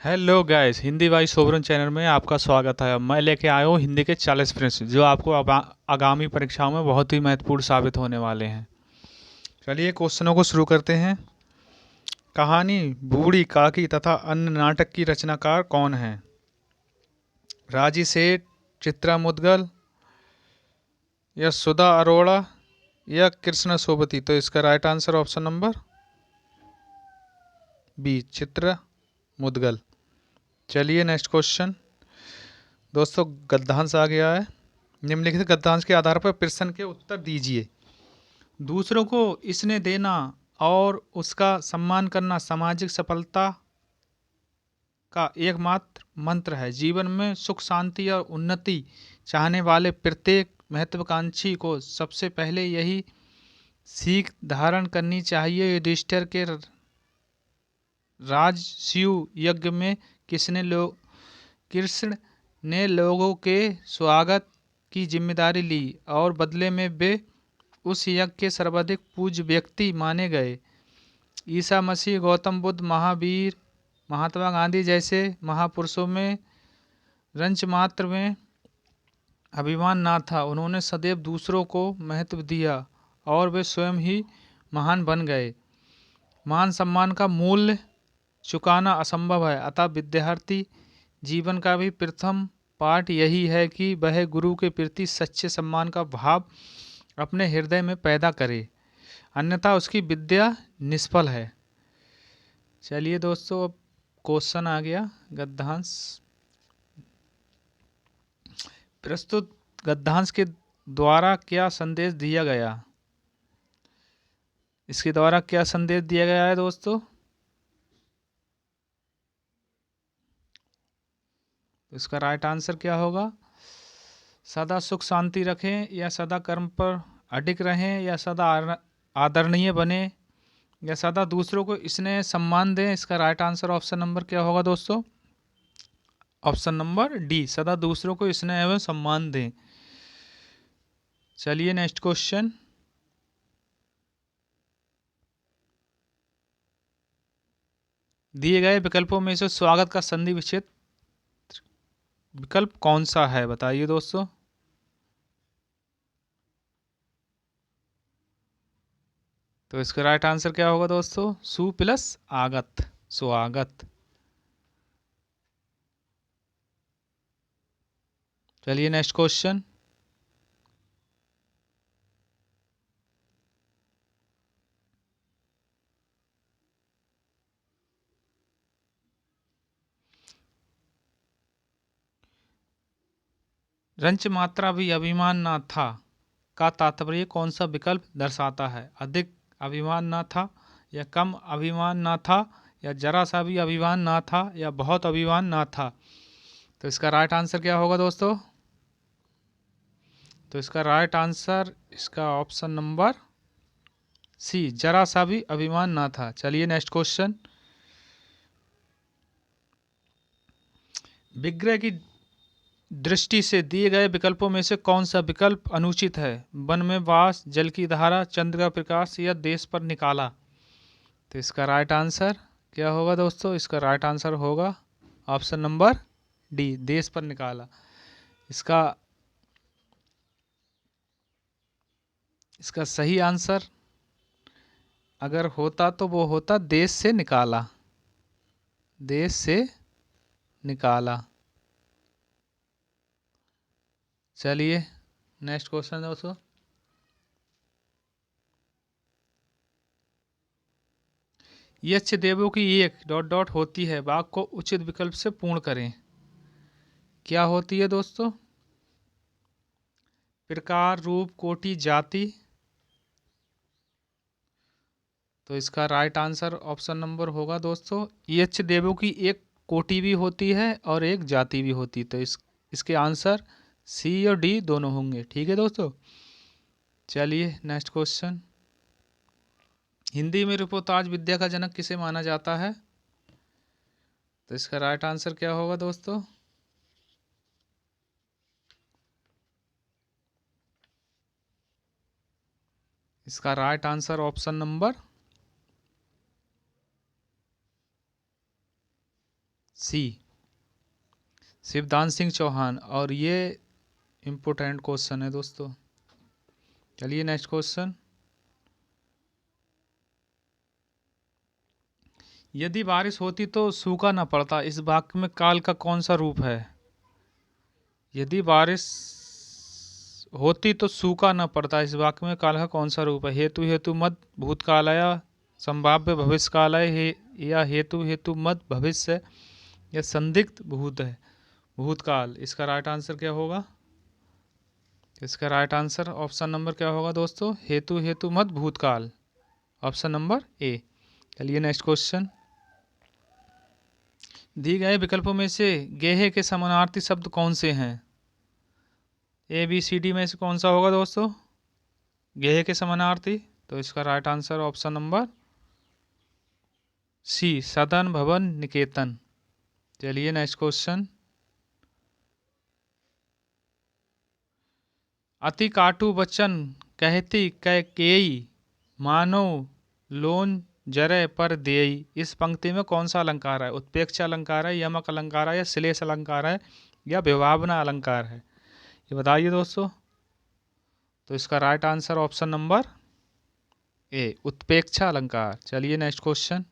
Hello guys, Hindi भाई Sobran channel में आपका स्वागत है। मैं लेके आया हूँ हिंदी के 40 प्रश्न जो आपको आगामी परीक्षाओं में बहुत ही महत्वपूर्ण साबित होने वाले हैं। चलिए क्वेश्चनों को शुरू करते हैं। कहानी बूढ़ी काकी तथा अन्य नाटक की रचनाकार कौन है? राजी सेठ, चित्रा मुदगल, या सुधा अरोड़ा, या कृष्ण सोबती? तो इसका right answer option number B, Chitra Mudgal. चलिए नेक्स्ट क्वेश्चन। दोस्तों, गद्यांश आ गया है। निम्नलिखित गद्यांश के आधार पर प्रश्न के उत्तर दीजिए। दूसरों को इसने देना और उसका सम्मान करना सामाजिक सफलता का एकमात्र मंत्र है। जीवन में सुख शांति और उन्नति चाहने वाले प्रत्येक महत्वाकांक्षी को सबसे पहले यही सीख धारण करनी चाहिए। युधिष्ठिर के राजसूय यज्ञ में कृष्ण ने लोगों के स्वागत की जिम्मेदारी ली और बदले में वे उस यज्ञ के सर्वाधिक पूज्य व्यक्ति माने गए। ईसा मसीह, गौतम बुद्ध, महावीर, महात्मा गांधी जैसे महापुरुषों में रंच मात्र में अभिमान ना था। उन्होंने सदैव दूसरों को महत्व दिया और वे स्वयं ही महान बन गए। मान सम्मान का मूल्य चुकाना असंभव है, अतः विद्यार्थी जीवन का भी प्रथम पाठ यही है कि वह गुरु के प्रति सच्चे सम्मान का भाव अपने हृदय में पैदा करे, अन्यथा उसकी विद्या निष्फल है। चलिए दोस्तों, अब क्वेश्चन आ गया गद्यांश। प्रस्तुत गद्यांश के द्वारा क्या संदेश दिया गया? इसके द्वारा क्या संदेश दिया गया है दोस्तों? तो इसका राइट आंसर क्या होगा? सदा सुख शांति रखें, या सदा कर्म पर अडिग रहें, या सदा आदरणीय बने, या सदा दूसरों को स्नेह सम्मान दें। इसका राइट आंसर ऑप्शन नंबर क्या होगा दोस्तों? ऑप्शन नंबर डी, सदा दूसरों को स्नेह एवं सम्मान दें। चलिए नेक्स्ट क्वेश्चन। दिए गए विकल्पों में से स्वागत का संधि विच्छेद विकल्प कौन सा है, बताइए दोस्तों। तो इसका राइट आंसर क्या होगा दोस्तों? सु प्लस आगत, स्वागत। चलिए नेक्स्ट क्वेश्चन। रंच मात्रा भी अभिमान ना था का तात्पर्य कौन सा विकल्प दर्शाता है? अधिक अभिमान ना था, या कम अभिमान ना था, या जरा सा भी अभिमान ना था, या बहुत अभिमान ना था? तो इसका राइट आंसर क्या होगा दोस्तों? तो इसका राइट आंसर इसका ऑप्शन नंबर सी, जरा सा भी अभिमान ना था। चलिए नेक्स्ट क्वेश्चन। विग्रह की दृष्टि से दिए गए विकल्पों में से कौन सा विकल्प अनुचित है? वन में वास, जल की धारा, चंद्र का प्रकाश, या देश पर निकाला? तो इसका राइट आंसर क्या होगा दोस्तों? इसका राइट आंसर होगा ऑप्शन नंबर डी, देश पर निकाला। इसका इसका सही आंसर अगर होता तो वो होता देश से निकाला, देश से निकाला। चलिए नेक्स्ट क्वेश्चन दोस्तों। यक्ष देवों की एक डॉट डॉट होती है, वाक्य को उचित विकल्प से पूर्ण करें। क्या होती है दोस्तों? प्रकार, रूप, कोटि, जाति? तो इसका राइट आंसर ऑप्शन नंबर होगा दोस्तों, यक्ष देवों की एक कोटि भी होती है और एक जाति भी होती है। तो इसके आंसर सी और डी दोनों होंगे। ठीक है दोस्तों। चलिए नेक्स्ट क्वेश्चन। हिंदी में रिपोर्ताज विद्या का जनक किसे माना जाता है? तो इसका राइट आंसर क्या होगा दोस्तों? इसका right answer option number C Shivdan Singh Chauhan. और ये इम्पोर्टेंट क्वेश्चन है दोस्तों। चलिए नेक्स्ट क्वेश्चन। यदि बारिश होती तो सूखा न पड़ता, इस वाक्य में काल का कौन सा रूप है? यदि बारिश होती तो सूखा न पड़ता, इस वाक्य में काल का कौन सा रूप है? हेतु हेतु मत भूतकालय, संभाव्य भविष्य कालय या हेतु हेतु मत भविष्य या संदिग्ध भूतकाल। इसका राइट आंसर क्या होगा? इसका राइट आंसर ऑप्शन नंबर क्या होगा दोस्तों? हेतु हेतु मत भूतकाल, ऑप्शन नंबर ए। चलिए नेक्स्ट क्वेश्चन। दिए गए विकल्पों में से गेहे के समानार्थी शब्द कौन से हैं? ए बी सी डी में से कौन सा होगा दोस्तों गेहे के समानार्थी? तो इसका right answer option number C, सदन भवन निकेतन। चलिए नेक्स्ट क्वेश्चन। अति काटू बचन कहती कैकेयी, मानो लोन जरे पर देई। इस पंक्ति में कौन सा अलंकार है? उत्प्रेक्षा अलंकार है, यमक अलंकार है या श्लेष अलंकार है या विभावना अलंकार है? ये बताइए दोस्तों। तो इसका right answer option number A, उत्प्रेक्षा अलंकार। चलिए नेक्स्ट क्वेश्चन।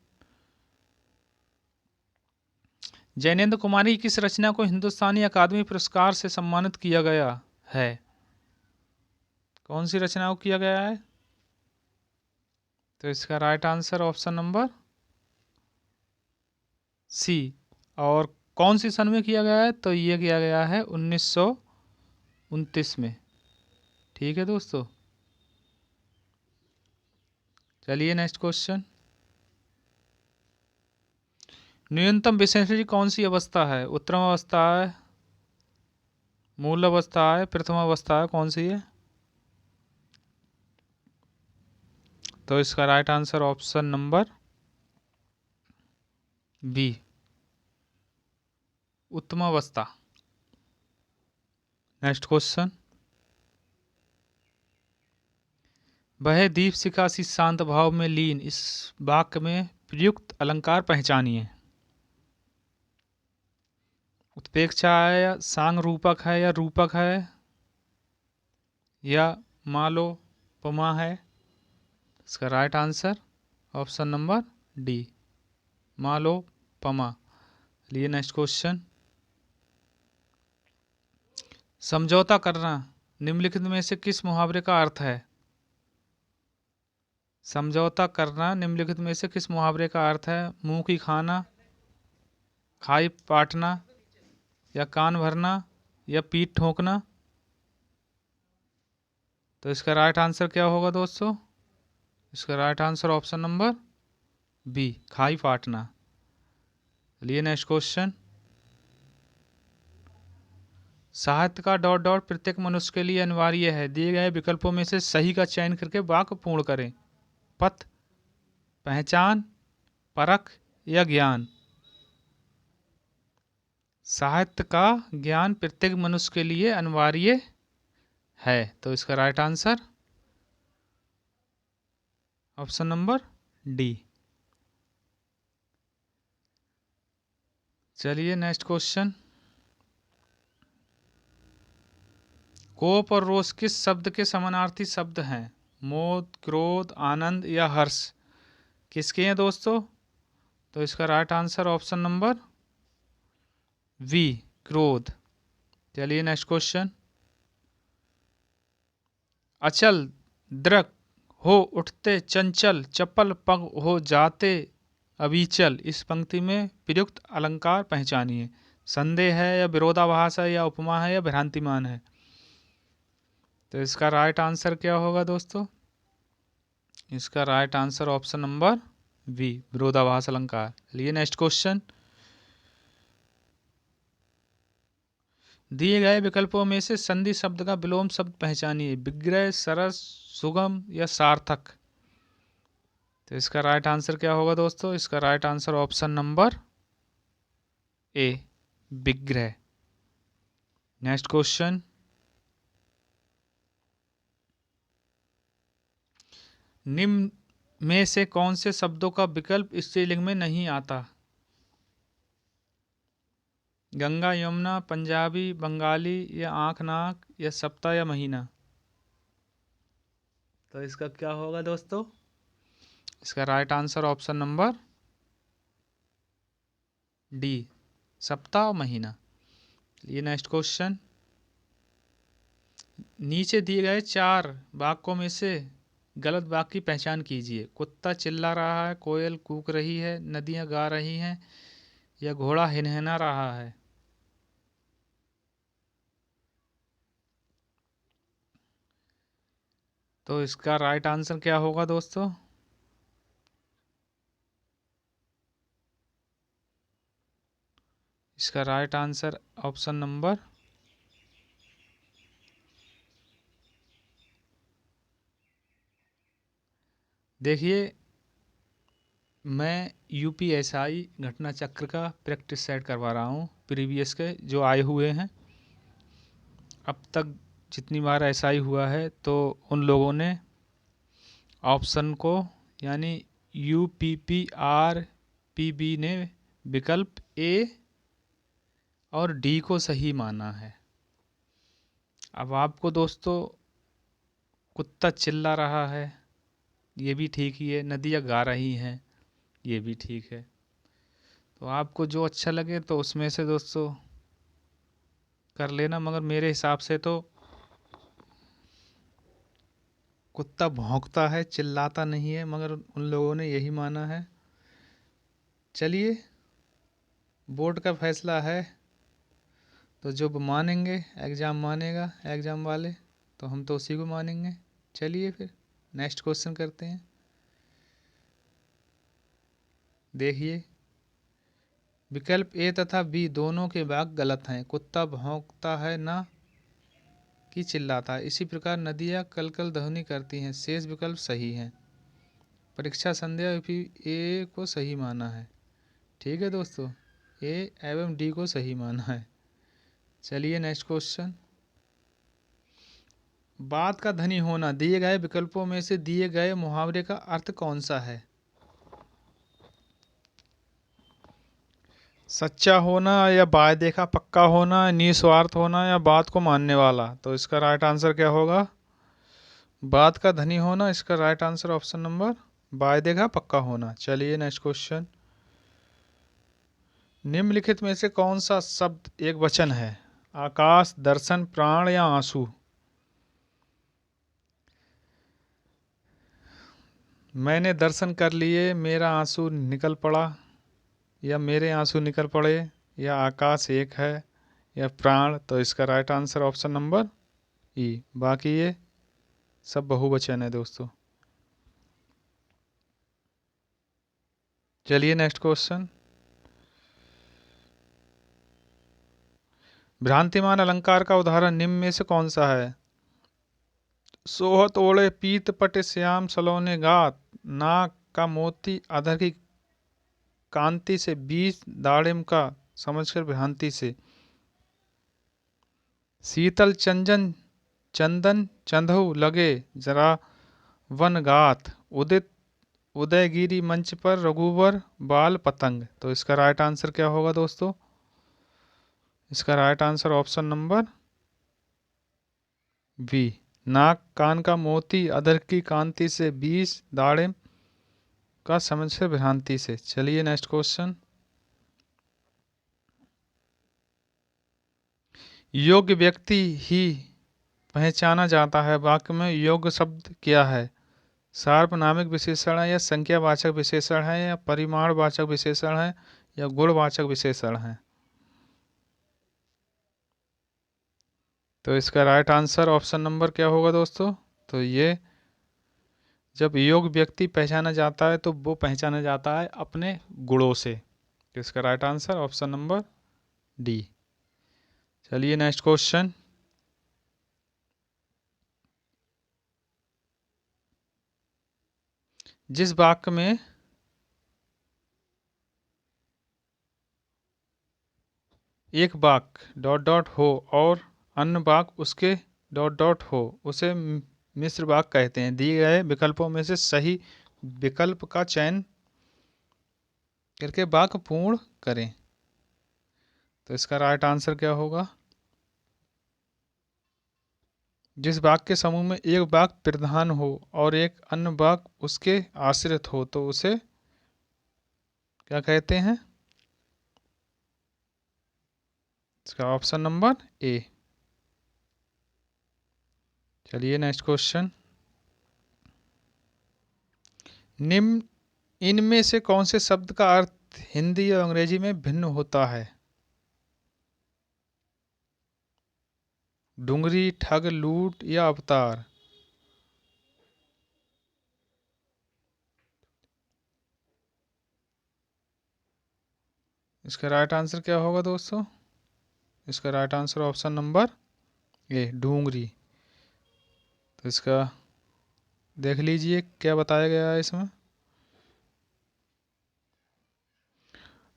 जैनेन्द्र कुमारी की किस रचना को हिंदुस्तानी अकादमी पुरस्कार से सम्मानित किया गया है? कौन सी रचना को किया गया है? तो इसका right answer option number C. और कौन सी सन में किया गया है? तो ये किया गया है 1929 में। ठीक है दोस्तों। चलिए नेक्स्ट क्वेश्चन। न्यूनतम विश्लेषण कौन सी अवस्था है? उत्तम अवस्था है, मूल अवस्था है, प्रथम अवस्था है, कौन सी है? तो इसका right answer option number B, उत्तम अवस्था। Next question. वह दीप शिखा सी शांत भाव में लीन, इस वाक्य में प्रयुक्त अलंकार पहचानिए। उत्प्रेक्षा है या सांग रूपक है या रूपक है या मालोपमा है? इसका right answer option number D, मालोपमा। लिए नेक्स्ट क्वेश्चन। समझौता करना निम्नलिखित में से किस मुहावरे का अर्थ है? समझौता करना निम्नलिखित में से किस मुहावरे का अर्थ है? मुंह की खाना, खाई पाटना या कान भरना या पीठ ठोंकना? तो इसका राइट आंसर क्या होगा दोस्तों? इसका right answer option number B, खाई पाटना। लिए नेक्स्ट क्वेश्चन। साहित्य का डॉट डॉट प्रत्येक मनुष्य के लिए अनिवार्य है। दिए गए विकल्पों में से सही का चयन करके वाक्य पूर्ण करें। पथ, पहचान, परख या ज्ञान? साहित्य का ज्ञान प्रत्येक मनुष्य के लिए अनिवार्य है। तो इसका right answer option number D. चलिए नेक्स्ट क्वेश्चन। कोप और रोष किस शब्द के समानार्थी शब्द हैं? मोद, क्रोध, आनंद या हर्ष? किसके हैं दोस्तों? तो इसका right answer option number B, क्रोध। चलिए नेक्स्ट क्वेश्चन। अचल दृक हो उठते चंचल, चपल पग हो जाते अविचल, इस पंक्ति में प्रयुक्त अलंकार पहचानिए। संदेह है या विरोधाभास है या उपमा है या भ्रांतिमान है? तो इसका राइट आंसर क्या होगा दोस्तों? इसका right answer option number B, विरोधाभास अलंकार। लिए नेक्स्ट क्वेश्चन। दिए गए विकल्पों में से संधि शब्द का विलोम शब्द पहचानिए। विग्रह, सरस, सुगम या सार्थक? तो इसका राइट आंसर क्या होगा दोस्तों? इसका right answer option number A, विग्रह। Next question. निम्न में से कौन से शब्दों का विकल्प स्त्रीलिंग में नहीं आता? गंगा, यमुना, पंजाबी, बंगाली या आंख नाक या सप्ताह या महीना। तो इसका क्या होगा दोस्तों? इसका right answer option number D, सप्ताह और महीना। ये नेक्स्ट क्वेश्चन, नीचे दिए गए 4 वाक्यों में से गलत वाक्य की पहचान कीजिए। कुत्ता चिल्ला रहा है, कोयल कूक रही है, नदियां गा रही हैं या घोड़ा हिनहिना रहा है। तो इसका राइट आंसर क्या होगा दोस्तों? इसका राइट आंसर ऑप्शन नंबर देखिए, मैं यूपीएसआई घटना चक्र का प्रैक्टिस सेट करवा रहा हूँ, प्रीवियस के जो आए हुए हैं अब तक जितनी बार एसआई हुआ है, तो उन लोगों ने ऑप्शन को यानी यूपीपीआरपीबी ने विकल्प ए और डी को सही माना है। अब आपको दोस्तों कुत्ता चिल्ला रहा है, ये भी ठीक ही है, नदियाँ गा रही हैं, ये भी ठीक है। तो आपको जो अच्छा लगे तो उसमें से दोस्तों कर लेना, मगर मेरे हिसाब से तो कुत्ता भौंकता है, चिल्लाता नहीं है, मगर उन लोगों ने यही माना है। चलिए, बोर्ड का फैसला है, तो जो मानेंगे, एग्ज़ाम मानेगा एग्ज़ाम वाले, तो हम तो उसी को मानेंगे। चलिए फिर नेक्स्ट क्वेश्चन करते हैं। देखिए, विकल्प ए तथा बी दोनों के वाक्य गलत हैं। कुत्ता भौंकता है ना कि चिल्लाता है। इसी प्रकार नदियाँ कल कल ध्वनि करती हैं। शेष विकल्प सही हैं। परीक्षा संध्या भी ए को सही माना है। ठीक है दोस्तों, ए एवं डी को सही माना है। चलिए नेक्स्ट क्वेश्चन, बात का धनी होना दिए गए विकल्पों में से दिए गए मुहावरे का अर्थ कौन सा है? सच्चा होना या वायदे का पक्का होना, निस्वार्थ होना या बात को मानने वाला। तो इसका राइट आंसर क्या होगा? बात का धनी होना। इसका राइट आंसर ऑप्शन नंबर वायदे का पक्का होना। चलिए नेक्स्ट क्वेश्चन, निम्नलिखित में से कौन सा शब्द एक वचन है? आकाश, दर्शन, प्राण या आंसू। मैंने दर्शन कर लिए, मेरा आंसू निकल पड़ा, या मेरे आंसू निकल पड़े, या आकाश एक है, या प्राण। तो इसका राइट आंसर ऑप्शन नंबर ई। बाकी ये सब बहुवचन है दोस्तों। चलिए नेक्स्ट क्वेश्चन, भ्रांतिमान अलंकार का उदाहरण निम्न में से कौन सा है? सोहत ओढ़े पीत पट श्याम सलोने गात, नाक का मोती अधर की कांति से, बीज दाड़िम का समझकर भ्रांति से, शीतल चंदन चंदन चंदहु लगे जरा वन गात, उदित उदयगिरी मंच पर रघुवर बाल पतंग। तो इसका राइट आंसर क्या होगा दोस्तों? इसका right answer option number B, नाक कान का मोती अधर की कांति से, बीज दाड़िम का समझ से भ्रांति से। चलिए नेक्स्ट क्वेश्चन, योग्य व्यक्ति ही पहचाना जाता है वाक्य में योग्य शब्द क्या है? सार्वनामिक विशेषण है, या संख्यावाचक विशेषण है, या परिमाणवाचक विशेषण है, या गुणवाचक विशेषण है। तो इसका राइट आंसर ऑप्शन नंबर क्या होगा दोस्तों? तो ये जब योग्य व्यक्ति पहचाना जाता है तो वो पहचाना जाता है अपने गुणों से। तो इसका right answer option number D. चलिए नेक्स्ट क्वेश्चन, जिस वाक्य में एक वाक्य डॉट डॉट हो और अन्य वाक्य उसके डॉट डॉट हो, उसे मिश्र वाक्य कहते हैं। दिए गए विकल्पों में से सही विकल्प का चयन करके वाक्य पूर्ण करें। तो इसका राइट आंसर क्या होगा? जिस वाक्य के समूह में एक वाक्य प्रधान हो और एक अन्य वाक्य उसके आश्रित हो तो उसे क्या कहते हैं? इसका ऑप्शन नंबर ए। चलिए नेक्स्ट क्वेश्चन। निम्न इनमें से कौन से शब्द का अर्थ हिंदी और अंग्रेजी में भिन्न होता है? डुंगरी, ठग, लूट या अवतार? इसका राइट आंसर क्या होगा दोस्तों? इसका right answer option number A, डूंगरी। तो इसका देख लीजिए क्या बताया गया है इसमें।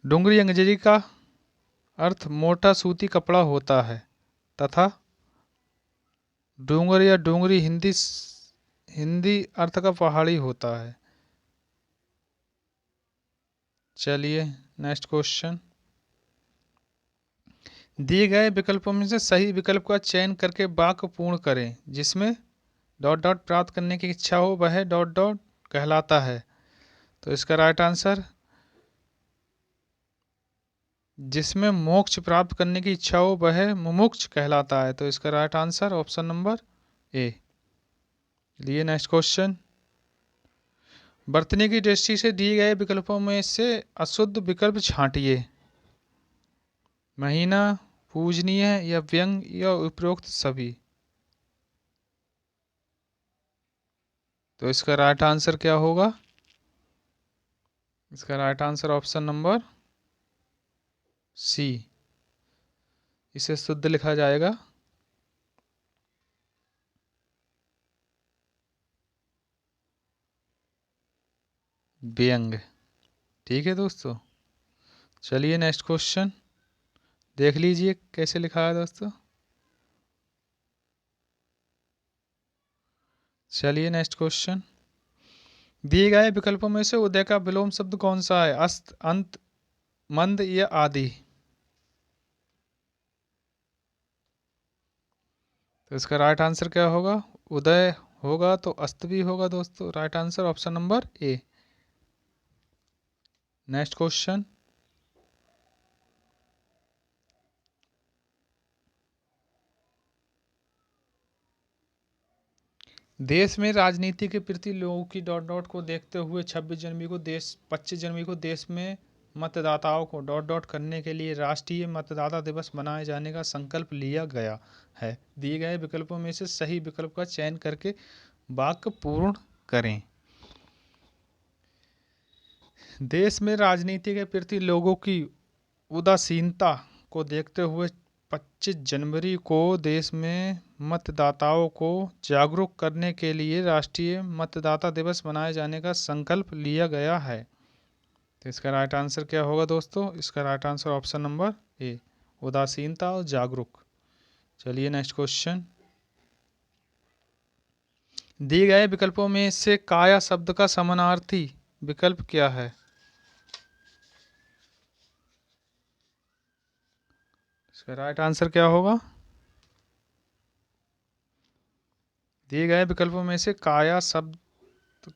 डूंगरी अंग्रेजी का अर्थ मोटा सूती कपड़ा होता है तथा डूंगर या डूंगरी हिंदी अर्थ का पहाड़ी होता है। चलिए नेक्स्ट क्वेश्चन। दिए गए विकल्पों में से सही विकल्प का चयन करके वाक्य पूर्ण करें। जिसमें डॉट डॉट प्राप्त करने की इच्छा हो वह डॉट डॉट कहलाता है। तो इसका राइट आंसर, जिसमें मोक्ष प्राप्त करने की इच्छा हो वह मुमुक्ष कहलाता है। तो इसका राइट आंसर ऑप्शन नंबर ए। लिए नेक्स्ट क्वेश्चन। बरतने की दृष्टि से दिए गए विकल्पों में से अशुद्ध विकल्प छांटिए। महीना, पूजनीय या व्यंग या उपरोक्त सभी? तो इसका राइट आंसर क्या होगा? इसका right answer option number C. इसे शुद्ध लिखा जाएगा। व्यंग। ठीक है दोस्तों। चलिए नेक्स्ट क्वेश्चन देख लीजिए कैसे लिखा है दोस्तों। चलिए नेक्स्ट क्वेश्चन। दिए गए विकल्पों में से उदय का विलोम शब्द कौन सा है? अस्त, अंत, मंद या आदि? तो इसका राइट आंसर क्या होगा? उदय होगा तो अस्त भी होगा दोस्तों। राइट आंसर ऑप्शन नंबर ए। Next question. देश में राजनीति के प्रति लोगों की डॉट डॉट को देखते हुए 25 जनवरी को देश में मतदाताओं को डॉट डॉट करने के लिए राष्ट्रीय मतदाता दिवस मनाए जाने का संकल्प लिया गया है। दिए गए विकल्पों में से सही विकल्प का चयन करके वाक्य पूर्ण करें। देश में राजनीति के प्रति लोगों की उदासीनता को देखते हुए 25 जनवरी को देश में मतदाताओं को जागरूक करने के लिए राष्ट्रीय मतदाता दिवस मनाए जाने का संकल्प लिया गया है। तो इसका राइट आंसर क्या होगा दोस्तों? इसका राइट आंसर ऑप्शन नंबर ए, उदासीनता और जागरूक। चलिए नेक्स्ट क्वेश्चन। दिए गए विकल्पों में से काया शब्द का समानार्थी विकल्प क्या है? इसका राइट आंसर क्या होगा? दिए गए विकल्पों में से काया शब्द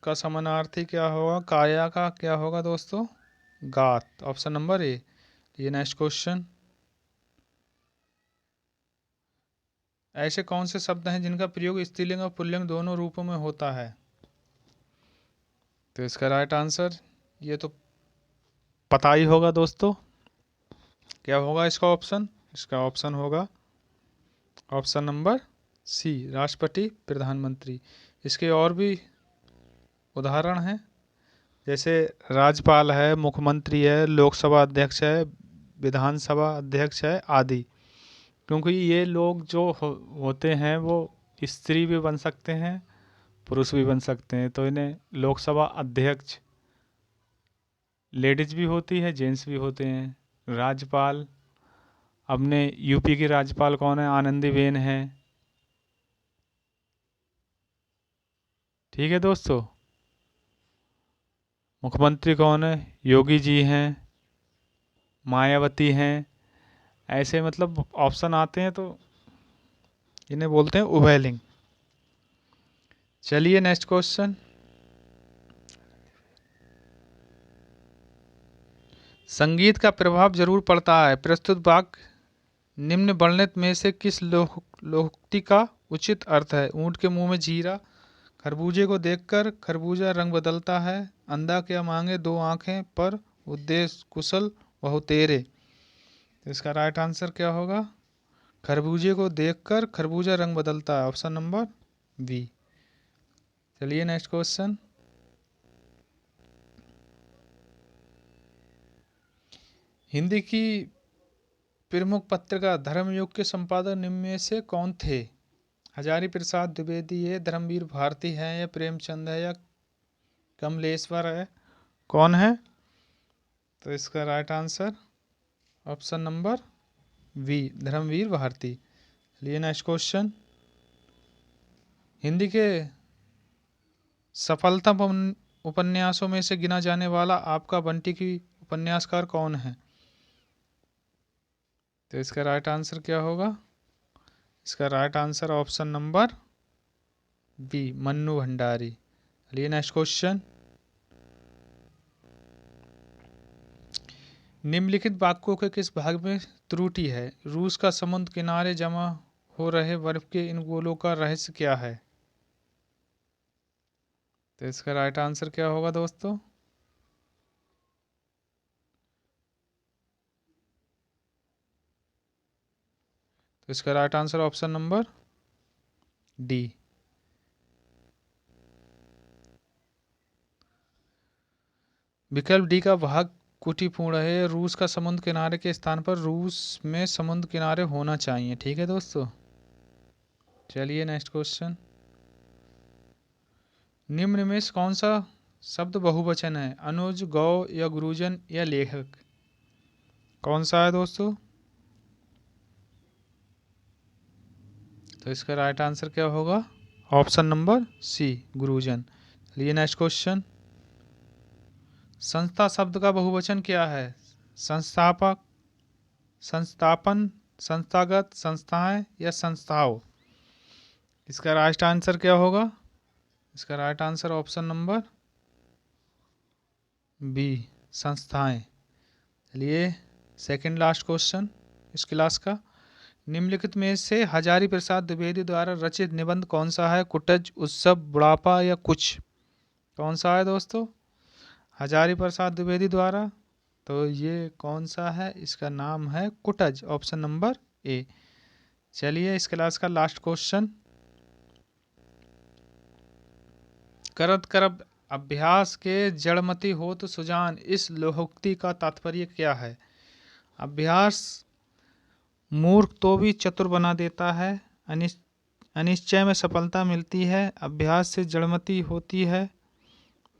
का समानार्थी क्या होगा? काया का क्या होगा दोस्तों? गात। ऑप्शन नंबर ए। ये नेक्स्ट क्वेश्चन। ऐसे कौन से शब्द हैं जिनका प्रयोग स्त्रीलिंग और पुल्लिंग दोनों रूपों में होता है? तो इसका राइट आंसर ये तो पता ही होगा दोस्तों। क्या होगा इसका ऑप्शन? इसका ऑप्शन होगा ऑप्शन नंबर सी, राष्ट्रपति, प्रधानमंत्री। इसके और भी उदाहरण हैं, जैसे राज्यपाल है, मुख्यमंत्री है, लोकसभा अध्यक्ष है, विधानसभा अध्यक्ष है आदि। क्योंकि ये लोग जो होते हैं वो स्त्री भी बन सकते हैं, पुरुष भी बन सकते हैं। तो इन्हें लोकसभा अध्यक्ष लेडीज भी होती है, जेंट्स भी होते हैं। राज्यपाल, अपने यूपी की राज्यपाल कौन है? आनंदीबेन है। ठीक है दोस्तों। मुख्यमंत्री कौन है? योगी जी हैं, मायावती हैं, ऐसे मतलब ऑप्शन आते हैं तो इन्हें बोलते हैं उभय लिंग। चलिए नेक्स्ट क्वेश्चन। संगीत का प्रभाव जरूर पड़ता है, प्रस्तुत वाक्य निम्न वर्णित में से किस लोकोक्ति का उचित अर्थ है? ऊंट के मुंह में जीरा, खरबूजे को देखकर खरबूजा रंग बदलता है, अंधा क्या मांगे दो आंखें पर उद्देश्य कुशल बहु तेरे। तो इसका राइट आंसर क्या होगा? खरबूजे को देखकर खरबूजा रंग बदलता है, ऑप्शन नंबर बी। चलिए नेक्स्ट क्वेश्चन। हिंदी की प्रमुख पत्रिका धर्मयुग के संपादक निम्न में से कौन थे? हजारी प्रसाद द्विवेदी है, धर्मवीर भारती है, या प्रेमचंद है, या कमलेश्वर है? कौन है? तो इसका right answer option number B, Dharamvir Bharati. लिए नेक्स्ट क्वेश्चन। हिंदी के सफलतम उपन्यासों में से गिना जाने वाला आपका बंटी की उपन्यासकार कौन है? तो इसका राइट आंसर क्या होगा? इसका right answer option number B, Mannu Bhandari. लिए नेक्स्ट क्वेश्चन। निम्नलिखित वाक्यों के किस भाग में त्रुटि है? रूस का समुद्र किनारे जमा हो रहे बर्फ के इन गोलों का रहस्य क्या है? तो इसका राइट आंसर क्या होगा दोस्तों? तो इसका right answer option number D. विकल्प डी का भाग कुटिपूर्ण है। रूस का समुद्र किनारे के स्थान पर रूस में समुद्र किनारे होना चाहिए। ठीक है दोस्तों। चलिए नेक्स्ट क्वेश्चन। निम्न में से कौन सा शब्द बहुवचन है? अनुज, गौ, या गुरुजन, या लेखक? कौन सा है दोस्तों? तो इसका राइट आंसर क्या होगा? ऑप्शन नंबर सी, गुरुजन। लिए नेक्स्ट क्वेश्चन। संस्था शब्द का बहुवचन क्या है? संस्थापक, संस्थापन, संस्थागत, संस्थाएं, या संस्थाओं? इसका राइट आंसर क्या होगा? इसका right answer option number B, संस्थाएं। चलिए सेकंड लास्ट क्वेश्चन इस क्लास का। निम्नलिखित में से हजारी प्रसाद द्विवेदी द्वारा रचित निबंध कौन सा है? कुटज, उत्सव, बुढ़ापा, या कुछ? कौन सा है दोस्तों? हजारी प्रसाद द्विवेदी द्वारा। तो ये कौन सा है? इसका नाम है कुटज, ऑप्शन नंबर ए। चलिए इस क्लास का लास्ट क्वेश्चन। करत करब अभ्यास के जड़मति होत सुजान, इस लोकोक्ति का तात्पर्य क्या है? अभ्यास मूर्ख तो भी चतुर बना देता है, अनिश्चय में सफलता मिलती है, अभ्यास से जड़मति होती है,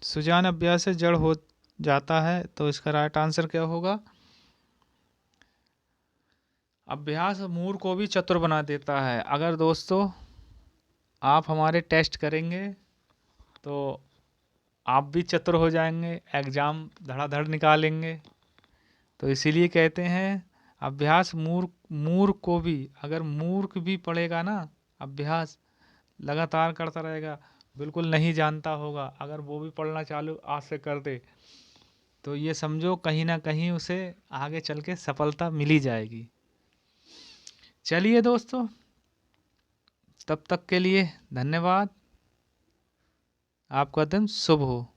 सुजान अभ्यास से जड़ हो जाता है। तो इसका राइट आंसर क्या होगा? अभ्यास मूर्ख को भी चतुर बना देता है। अगर दोस्तों आप हमारे टेस्ट करेंगे तो आप भी चतुर हो जाएंगे, एग्ज़ाम धड़ाधड़ निकालेंगे। तो इसीलिए कहते हैं अभ्यास मूर्ख को भी, अगर मूर्ख भी पढ़ेगा ना, अभ्यास लगातार करता रहेगा, बिल्कुल नहीं जानता होगा, अगर वो भी पढ़ना चालू आज से कर दे तो ये समझो कहीं ना कहीं उसे आगे चल के सफलता मिली जाएगी। चलिए दोस्तों, तब तक के लिए धन्यवाद। आपका दिन शुभ हो।